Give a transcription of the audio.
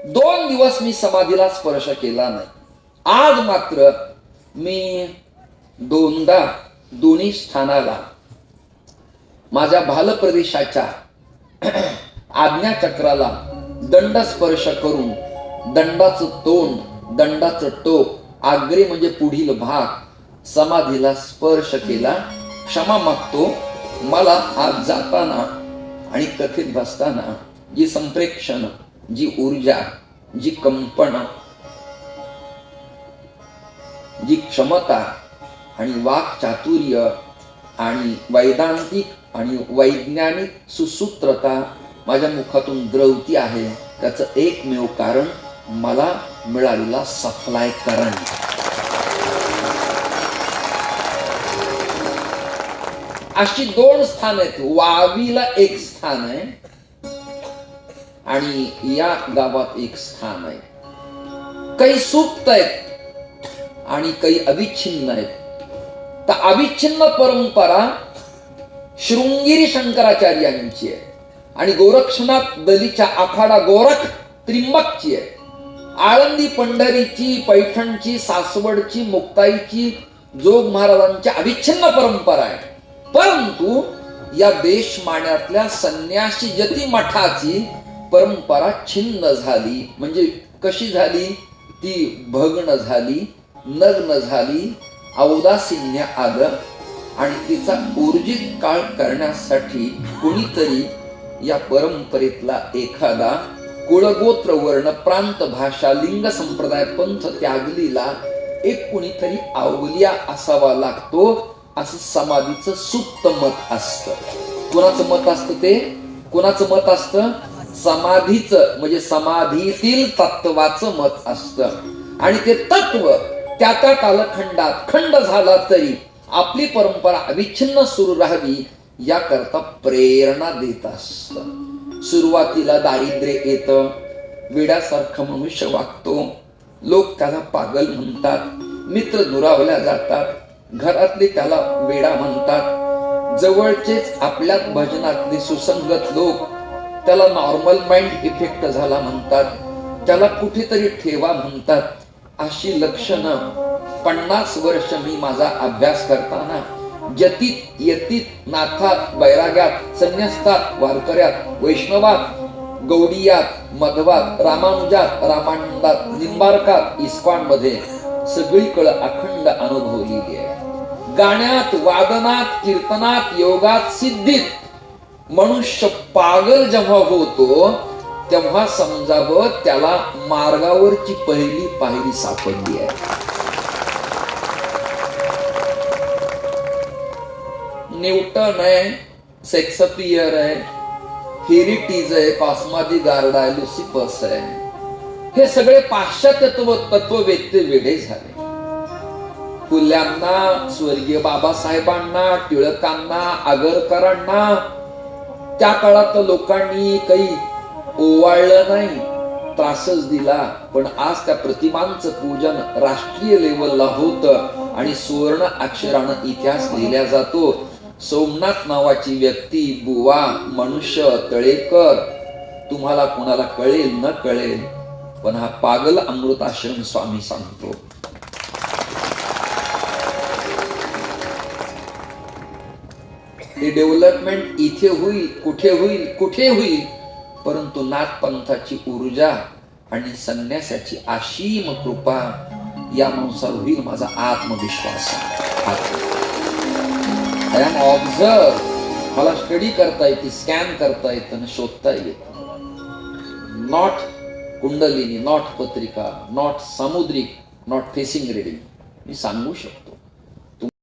2 दिवस मी समाधीला स्पर्श केला नाही. आज मात्र मी 2दा दोन्ही स्थानाला माझ्या भालप्रदेशाच्या आज्ञाचक्राला दंड स्पर्श करून दंडाचं तोंड, दंडाचं टोक, आग्रे म्हणजे पुढील भाग समाधीला स्पर्श केला. क्षमा मागतो. मला आज जाताना आणि कथेत बसताना जी संप्रेक्षण, जी ऊर्जा, जी कंपन, जी क्षमता आणि वाक्चातुर्य आणि वैदांतिक आणि वैज्ञानिक सुसूत्रता माझ्या मुखातून द्रवती आहे, त्याचं एकमेव कारण मला मिळालेला सफलायकरण. अशी 2 स्थान आहेत. वावीला एक स्थान आहे आणि या गावात एक स्थान आहे. काही सुप्त आहेत आणि काही अविच्छिन्न आहेत. तर अविच्छिन्न परंपरा शृंगेरी शंकराचार्यांची आहे आणि गोरक्षनाथ दलीच्या आखाडा गोरख त्रिंबकची आहे. आळंदी पंढरीची, पैठणची, सासवडची, मुक्ताईची, जोग महाराजांची अविच्छिन्न परंपरा आहे. परंतु या देशमान्यातल्या संन्यासी जती मठाची परंपरा छिन्न झाली. म्हणजे कशी झाली? ती भग्न झाली, नग्न झाली, औदासीन्य आलं आणि तिचा ऊर्जित काळ करण्यासाठी कोणीतरी या परंपरेतला एखादा कुळगोत्र, वर्ण, प्रांत, भाषा, लिंग, संप्रदाय, पंथ त्यागलीला एक कुणीतरी अवलिया असावा लागतो, असं समाधीचं सुप्त मत असतं. कुणाचं मत असतं ते? कुणाचं मत असतं? समाधीचं, म्हणजे समाधीतील तत्वाचं मत असतं. आणि ते तत्व त्या त्या कालखंडात खंड झाला तरी आपली परंपरा अविच्छिन्न सुरू राहावी याकरता प्रेरणा देत असतं. सुरुवातीला दारिद्र्य येतं, वेड्यासारखं मनुष्य वागतो, लोक त्याला पागल म्हणतात, मित्र दुरावल्या जातात, घरातले त्याला वेडा म्हणतात, जवळचेच आपल्यात भजनातले सुसंगत लोक त्याला नॉर्मल माइंड इफेक्ट झाला म्हणतात, त्याला कुठेतरी ठेवा म्हणतात. अशी लक्षणं 50 वर्ष मी माझा अभ्यास करताना जतीत, यतीत, नाथात, वैराग्यात, संन्यासात, वारकऱ्यात, वैष्णवात, गौडीयात, मध्वात, रामानुजात, रामानंदात, निंबारकात, इस्कॉन मध्ये सगळीकडे अखंड अनुभवलेली आहे. गाण्यात, वादनात, कीर्तनात, योगात, सिद्धीत मनुष्य पागल जेव्हा होतो तेव्हा समजावं त्याला मार्गावरची पहिली पायरी सापडली आहे. न्यूटन आहे, शेक्सपियर आहे, हेरिटीज आहे, कॉस्मादी गार्ड आहे, लुसिफस आहे, हे सगळे पाश्चात्य तत्ववेत्ते वेडे झाले. फुल्यांना, स्वर्गीय बाबासाहेबांना, टिळकांना, आगरकरांना त्या काळात लोकांनी काही ओवाळलं नाही, त्रासच दिला. पण आज त्या प्रतिमांचं पूजन राष्ट्रीय लेवलला होतं आणि सुवर्ण अक्षरानं इतिहास लिहिला जातो. सोमनाथ नावाची व्यक्ती, बुवा, मनुष्य, तळेकर, तुम्हाला कोणाला कळेल न कळेल, पण हा पागल अमृताश्रम स्वामी सांगतो. डेव्हलपमेंट इथे होईल, कुठे होईल, कुठे होईल, परंतु नाथपंथाची ऊर्जा आणि संन्यासाची असीम कृपा या माणसावर होईल, माझा आत्मविश्वास आहे. I am observe. मला स्टडी करता येते, स्कॅन करता येतं आणि शोधता येतं. नॉट कुंडलिनी, नॉट पत्रिका, नॉट सामुद्रिक, नॉट फेसिंग रीडिंग. मी सांगू शकतो.